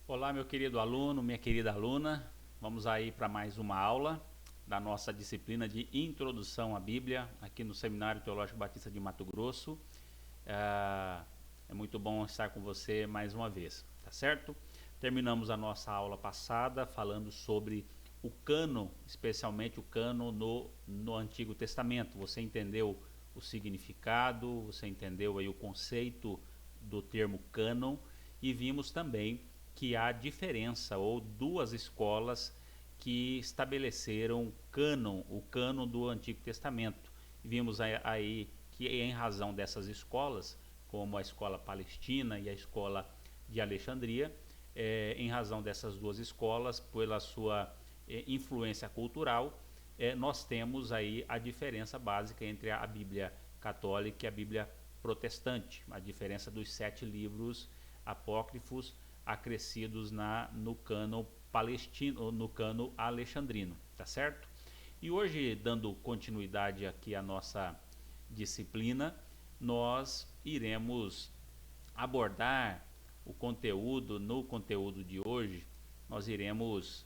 Olá, meu querido aluno, minha querida aluna. Vamos aí para mais uma aula da nossa disciplina de Introdução à Bíblia, aqui no Seminário Teológico Batista de Mato Grosso. É muito bom estar com você mais uma vez, tá certo? Terminamos a nossa aula passada falando sobre o cânon, especialmente o cânon no Antigo Testamento. Você entendeu o significado, você entendeu aí o conceito do termo cânon, e vimos também que há diferença ou duas escolas que estabeleceram o cânon do Antigo Testamento. Vimos aí que em razão dessas escolas, como a escola palestina e a escola de Alexandria, em razão dessas duas escolas, pela sua influência cultural, nós temos aí a diferença básica entre a Bíblia católica e a Bíblia protestante, a diferença dos 7 livros apócrifos acrescidos no cânon palestino, no cânon alexandrino, tá certo? E hoje, dando continuidade aqui à nossa disciplina, nós iremos abordar no conteúdo de hoje, nós iremos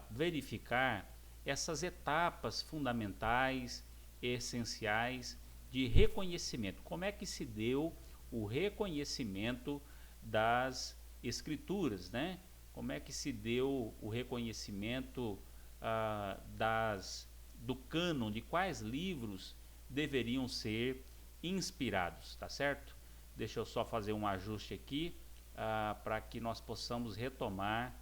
verificar essas etapas fundamentais, essenciais de reconhecimento. Como é que se deu o reconhecimento das escrituras, né? Como é que se deu o reconhecimento do cânon, de quais livros deveriam ser inspirados, tá certo? Deixa eu só fazer um ajuste aqui para que nós possamos retomar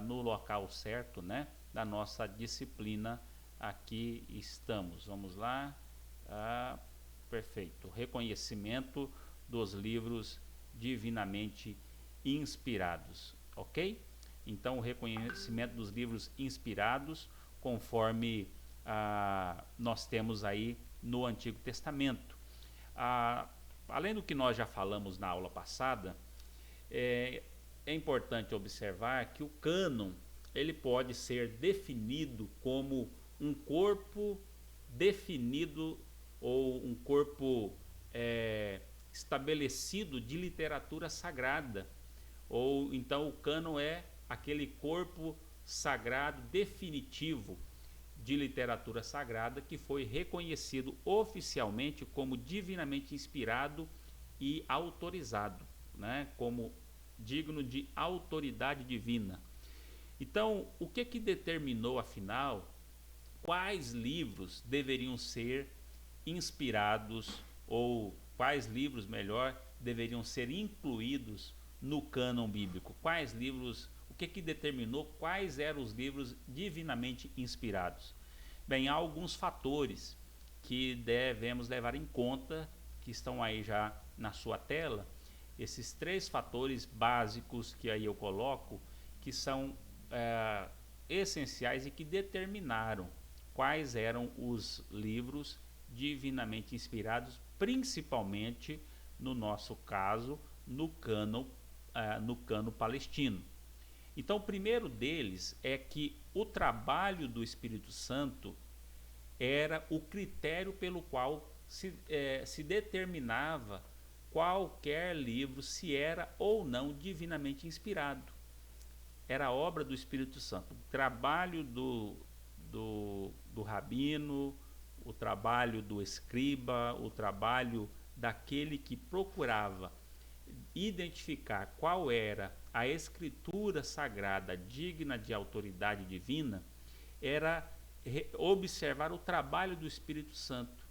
no local certo, né, da nossa disciplina. Aqui estamos, vamos lá. Perfeito, reconhecimento dos livros divinamente inspirados, ok? Então, o reconhecimento dos livros inspirados, conforme nós temos aí no Antigo Testamento. Além do que nós já falamos na aula passada, é importante observar que o cânon ele pode ser definido como um corpo definido ou um corpo estabelecido de literatura sagrada, ou então o cânon é aquele corpo sagrado definitivo de literatura sagrada que foi reconhecido oficialmente como divinamente inspirado e autorizado, né, como digno de autoridade divina. Então, o que determinou, afinal, quais livros deveriam ser inspirados, ou quais livros, melhor, deveriam ser incluídos no cânon bíblico? Quais livros, o que determinou quais eram os livros divinamente inspirados? Bem, há alguns fatores que devemos levar em conta, que estão aí já na sua tela. Esses 3 fatores básicos que aí eu coloco, que são essenciais e que determinaram quais eram os livros divinamente inspirados, principalmente, no nosso caso, no cânon palestino. Então, o primeiro deles é que o trabalho do Espírito Santo era o critério pelo qual se determinava qualquer livro, se era ou não divinamente inspirado. Era a obra do Espírito Santo. O trabalho do rabino, o trabalho do escriba, o trabalho daquele que procurava identificar qual era a escritura sagrada digna de autoridade divina, era observar o trabalho do Espírito Santo.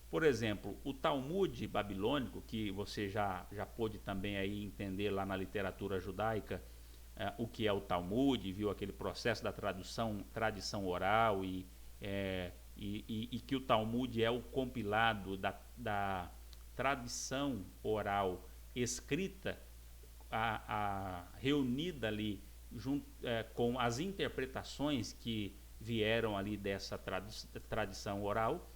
Por exemplo, o Talmud babilônico, que você já pôde também aí entender lá na literatura judaica o que é o Talmud, viu aquele processo da tradição oral e que o Talmud é o compilado da tradição oral escrita, reunida ali com as interpretações que vieram ali dessa tradição oral.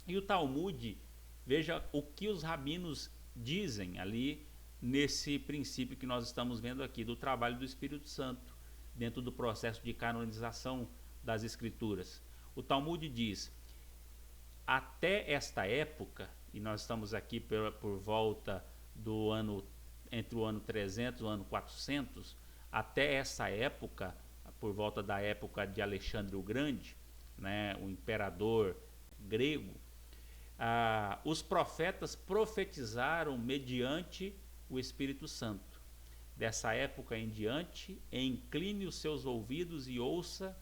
E o Talmud, veja o que os rabinos dizem ali nesse princípio que nós estamos vendo aqui, do trabalho do Espírito Santo, dentro do processo de canonização das Escrituras. O Talmud diz: até esta época, e nós estamos aqui por volta do ano entre o ano 300 e o ano 400, até essa época, por volta da época de Alexandre o Grande, né, o imperador grego, os profetas profetizaram mediante o Espírito Santo. Dessa época em diante, incline os seus ouvidos e ouça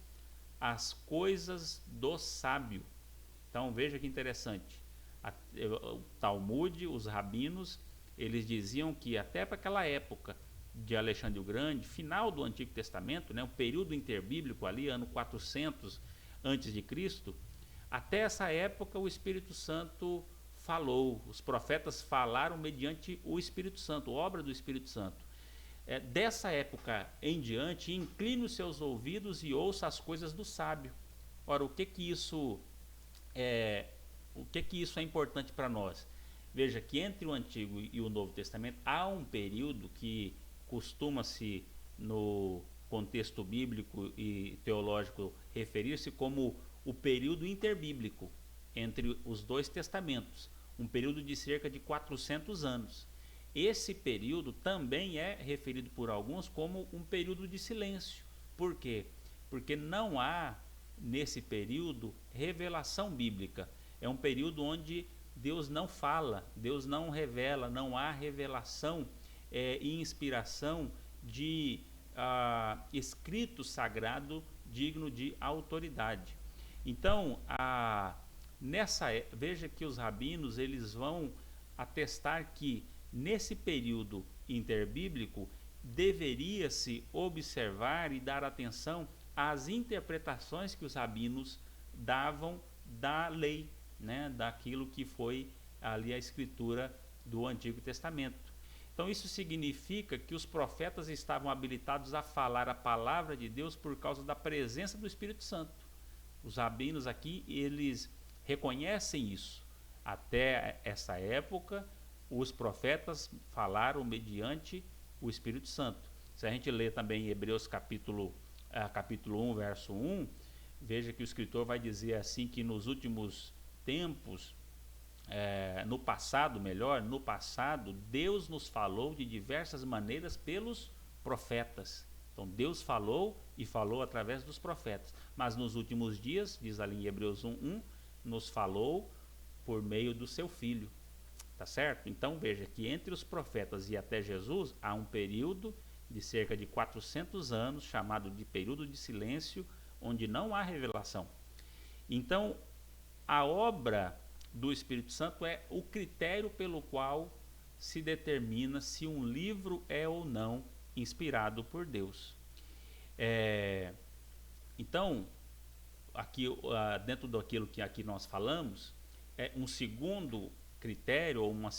as coisas do sábio. Então veja que interessante. O Talmud, os rabinos, eles diziam que até para aquela época de Alexandre o Grande, final do Antigo Testamento, né, o período interbíblico ali, ano 400 antes de Cristo, até essa época o Espírito Santo falou, os profetas falaram mediante o Espírito Santo, obra do Espírito Santo. Dessa época em diante, incline os seus ouvidos e ouça as coisas do sábio. Ora, o que isso é importante para nós? Veja que entre o Antigo e o Novo Testamento há um período que costuma-se, no contexto bíblico e teológico, referir-se como o período interbíblico entre os dois testamentos, um período de cerca de 400 anos. Esse período também é referido por alguns como um período de silêncio. Por quê? Porque não há nesse período revelação bíblica. É um período onde Deus não fala, Deus não revela, não há revelação e inspiração de escrito sagrado digno de autoridade. Então, veja que os rabinos eles vão atestar que nesse período interbíblico deveria-se observar e dar atenção às interpretações que os rabinos davam da lei, né, daquilo que foi ali a escritura do Antigo Testamento. Então isso significa que os profetas estavam habilitados a falar a palavra de Deus por causa da presença do Espírito Santo. Os rabinos aqui, eles reconhecem isso. Até essa época, os profetas falaram mediante o Espírito Santo. Se a gente lê também em Hebreus capítulo 1, verso 1, veja que o escritor vai dizer assim que nos últimos tempos, no passado, Deus nos falou de diversas maneiras pelos profetas. Então Deus falou e falou através dos profetas. Mas nos últimos dias, diz ali em Hebreus 1:1, nos falou por meio do seu Filho. Tá certo? Então veja que entre os profetas e até Jesus há um período de cerca de 400 anos, chamado de período de silêncio, onde não há revelação. Então, a obra do Espírito Santo é o critério pelo qual se determina se um livro é ou não inspirado por Deus. Então, aqui, dentro daquilo que aqui nós falamos, um segundo critério ou um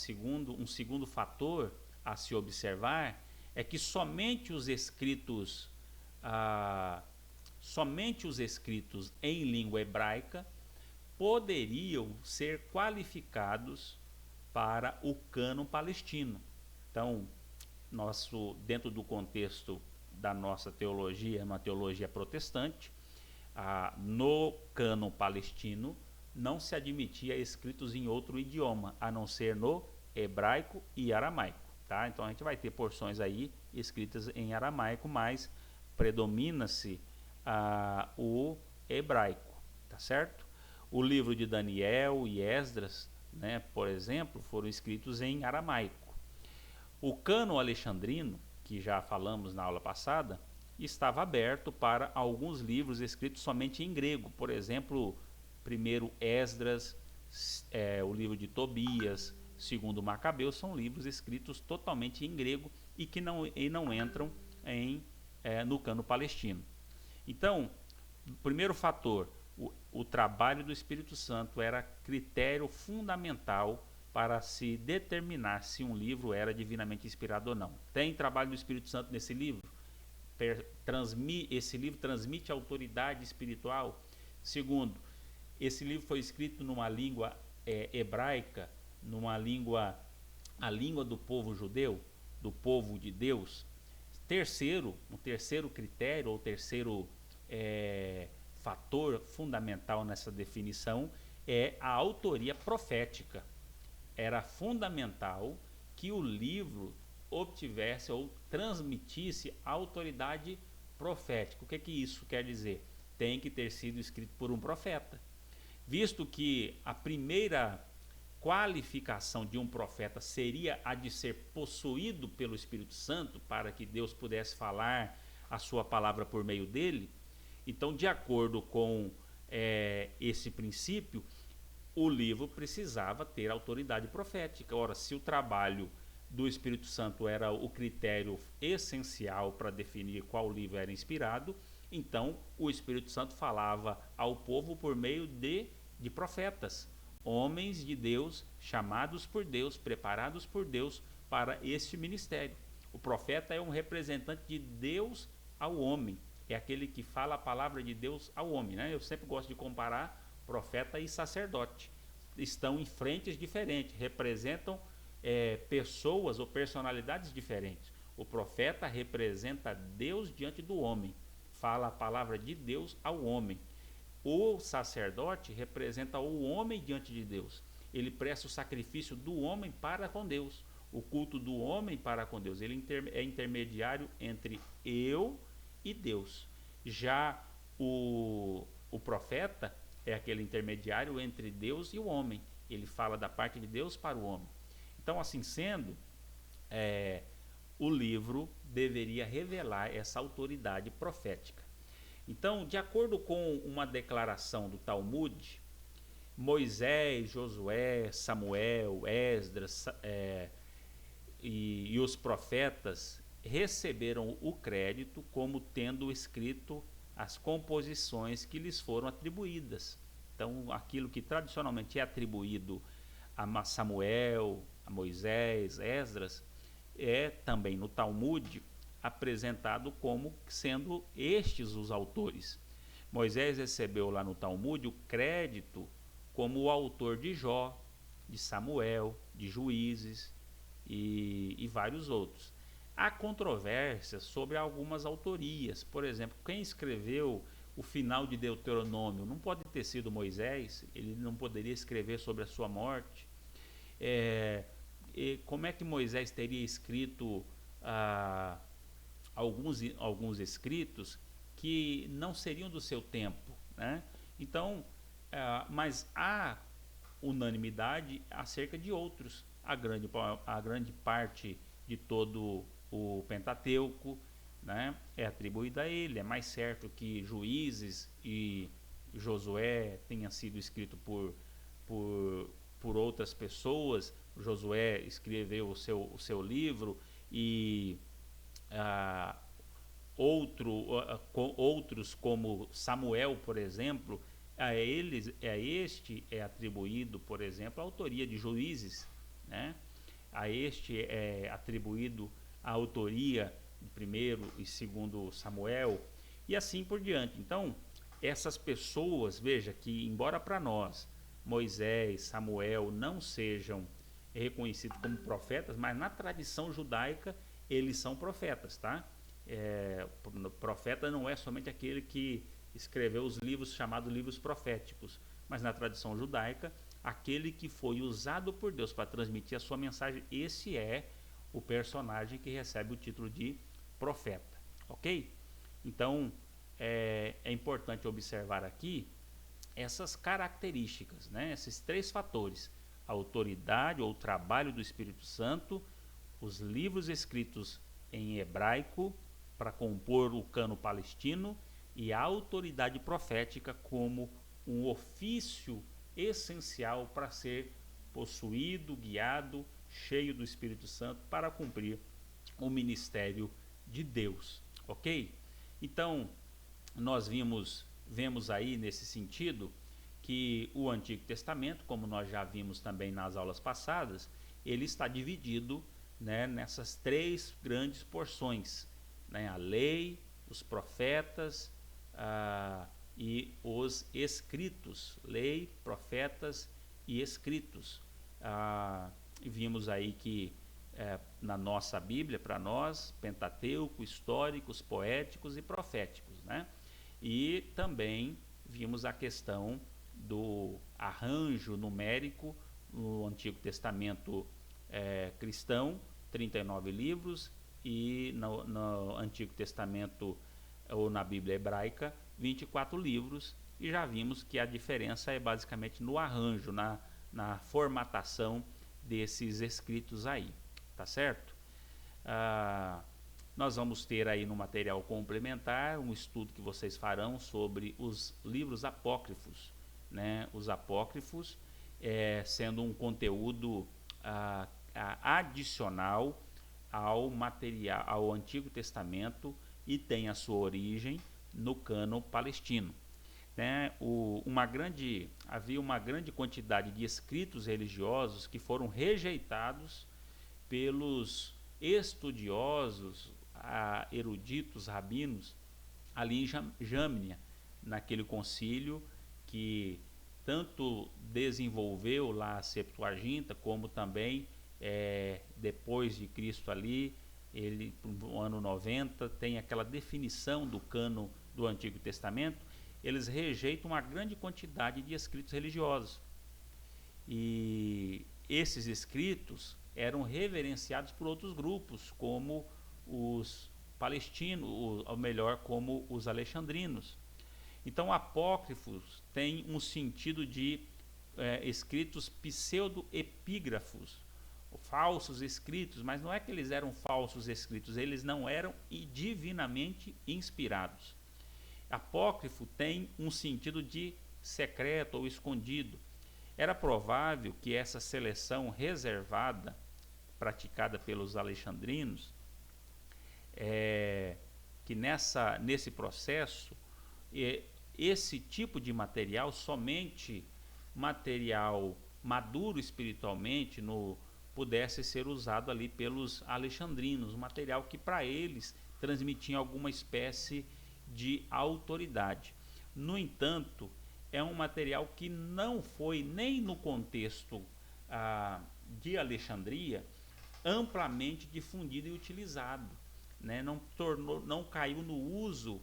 segundo fator a se observar é que somente os escritos em língua hebraica poderiam ser qualificados para o cânon palestino. Então, dentro do contexto da nossa teologia, uma teologia protestante, no cânon palestino não se admitia escritos em outro idioma, a não ser no hebraico e aramaico. Tá? Então a gente vai ter porções aí escritas em aramaico, mas predomina-se o hebraico, tá certo? O livro de Daniel e Esdras, né, por exemplo, foram escritos em aramaico. O cânon alexandrino, que já falamos na aula passada, estava aberto para alguns livros escritos somente em grego, por exemplo, primeiro Esdras, o livro de Tobias, segundo Macabeus, são livros escritos totalmente em grego e que não entram no cânon palestino. Então, primeiro fator, o trabalho do Espírito Santo era critério fundamental para se determinar se um livro era divinamente inspirado ou não. Tem trabalho do Espírito Santo nesse livro? Esse livro transmite autoridade espiritual? Segundo, esse livro foi escrito numa língua hebraica, a língua do povo judeu, do povo de Deus. Um terceiro critério, ou terceiro fator fundamental nessa definição é a autoria profética. Era fundamental que o livro obtivesse ou transmitisse autoridade profética. O que isso quer dizer? Tem que ter sido escrito por um profeta. Visto que a primeira qualificação de um profeta seria a de ser possuído pelo Espírito Santo, para que Deus pudesse falar a sua palavra por meio dele, então, de acordo com esse princípio, o livro precisava ter autoridade profética. Ora, se o trabalho do Espírito Santo era o critério essencial para definir qual livro era inspirado, então o Espírito Santo falava ao povo por meio de profetas, homens de Deus, chamados por Deus, preparados por Deus para este ministério. O profeta é um representante de Deus ao homem, é aquele que fala a palavra de Deus ao homem, né? Eu sempre gosto de comparar profeta e sacerdote. Estão em frentes diferentes, representam pessoas ou personalidades diferentes. O profeta representa Deus diante do homem, fala a palavra de Deus ao homem. O sacerdote representa o homem diante de Deus. Ele presta o sacrifício do homem para com Deus, o culto do homem para com Deus. Ele é intermediário entre eu e Deus. Já o profeta é aquele intermediário entre Deus e o homem. Ele fala da parte de Deus para o homem. Então, assim sendo, o livro deveria revelar essa autoridade profética. Então, de acordo com uma declaração do Talmud, Moisés, Josué, Samuel, Esdras e os profetas receberam o crédito como tendo escrito as composições que lhes foram atribuídas. Então, aquilo que tradicionalmente é atribuído a Samuel, a Moisés, Esdras, é também no Talmud apresentado como sendo estes os autores. Moisés recebeu lá no Talmud o crédito como o autor de Jó, de Samuel, de Juízes e vários outros. Há controvérsias sobre algumas autorias. Por exemplo, quem escreveu o final de Deuteronômio não pode ter sido Moisés, ele não poderia escrever sobre a sua morte. Como é que Moisés teria escrito alguns escritos que não seriam do seu tempo, né? Então, mas há unanimidade acerca de outros. A grande parte de todo o Pentateuco, né, é atribuída a ele. É mais certo que Juízes e Josué tenha sido escrito por outras pessoas. Josué escreveu o seu livro e outros como Samuel, por exemplo, este é atribuído, por exemplo, a autoria de Juízes, né? A este é atribuído a autoria de 1º e 2º Samuel, e assim por diante. Então, essas pessoas, veja que embora para nós Moisés, Samuel não sejam reconhecidos como profetas, mas na tradição judaica eles são profetas, tá? Profeta não é somente aquele que escreveu os livros chamados livros proféticos, mas na tradição judaica, aquele que foi usado por Deus para transmitir a sua mensagem, esse é o personagem que recebe o título de profeta, ok? Então, é importante observar aqui essas características, né? Esses 3 fatores: a autoridade ou o trabalho do Espírito Santo, os livros escritos em hebraico para compor o cano palestino e a autoridade profética como um ofício essencial para ser possuído, guiado, cheio do Espírito Santo para cumprir o ministério de Deus, ok? Então, nós vemos aí nesse sentido que o Antigo Testamento, como nós já vimos também nas aulas passadas, ele está dividido, né, nessas 3 grandes porções, né, a lei, os profetas e os escritos. Lei, profetas e escritos. Vimos aí que na nossa Bíblia, para nós, Pentateuco, históricos, poéticos e proféticos, né? E também vimos a questão do arranjo numérico no Antigo Testamento cristão, 39 livros e no Antigo Testamento ou na Bíblia hebraica 24 livros, e já vimos que a diferença é basicamente no arranjo, na formatação desses escritos aí, tá certo? Nós vamos ter aí no material complementar um estudo que vocês farão sobre os livros apócrifos, né? Os apócrifos sendo um conteúdo adicional ao material, ao Antigo Testamento, e tem a sua origem no cânon palestino, né? Havia uma grande quantidade de escritos religiosos que foram rejeitados pelos estudiosos, eruditos, rabinos, ali em Jâmnia, naquele concílio que tanto desenvolveu lá a Septuaginta, como também depois de Cristo ali, ele no ano 90 tem aquela definição do cânon do Antigo Testamento. Eles rejeitam uma grande quantidade de escritos religiosos, e esses escritos eram reverenciados por outros grupos, como os palestinos, ou melhor, como os alexandrinos. Então, apócrifos tem um sentido de escritos pseudo-epígrafos, falsos escritos, mas não é que eles eram falsos escritos, eles não eram divinamente inspirados. Apócrifo tem um sentido de secreto ou escondido. Era provável que essa seleção reservada, praticada pelos alexandrinos, que nesse processo, esse tipo de material, somente material maduro espiritualmente, pudesse ser usado ali pelos alexandrinos, um material que para eles transmitia alguma espécie de autoridade. No entanto, é um material que não foi nem no contexto de Alexandria amplamente difundido e utilizado, né? Não caiu no uso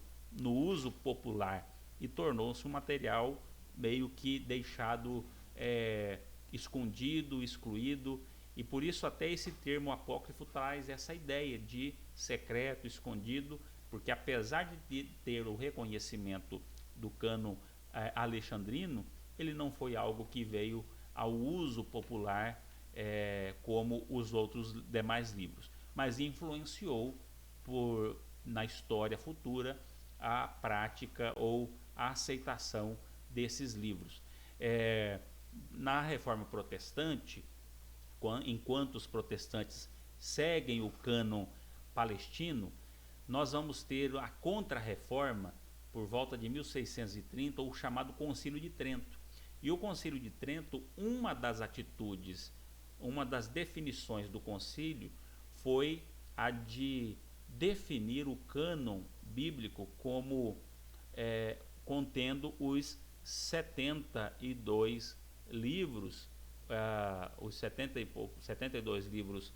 popular, e tornou-se um material meio que deixado escondido, excluído, e por isso até esse termo apócrifo traz essa ideia de secreto, escondido, porque apesar de ter o reconhecimento do cânon alexandrino, ele não foi algo que veio ao uso popular como os outros demais livros, mas influenciou na história futura a prática ou a aceitação desses livros. Na Reforma Protestante, enquanto os protestantes seguem o cânon palestino, nós vamos ter a Contra-Reforma por volta de 1630, ou o chamado Concílio de Trento. E o Concílio de Trento, uma das atitudes, uma das definições do concílio foi a de definir o cânon bíblico como contendo os 72 livros, os 72 livros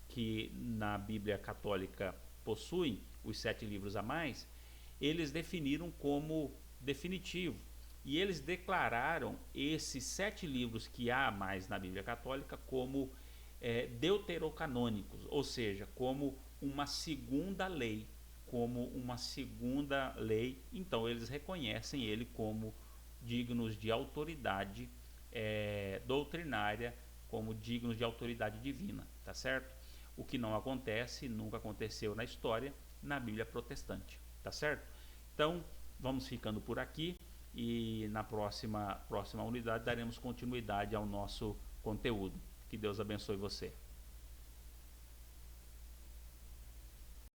que na Bíblia Católica possuem, os 7 livros a mais. Eles definiram como definitivo, e eles declararam esses 7 livros que há a mais na Bíblia Católica como deuterocanônicos, ou seja, como uma segunda lei, então eles reconhecem ele como dignos de autoridade doutrinária, como dignos de autoridade divina, tá certo? O que não acontece, nunca aconteceu na história, na Bíblia protestante, tá certo? Então, vamos ficando por aqui, e na próxima unidade daremos continuidade ao nosso conteúdo. Que Deus abençoe você.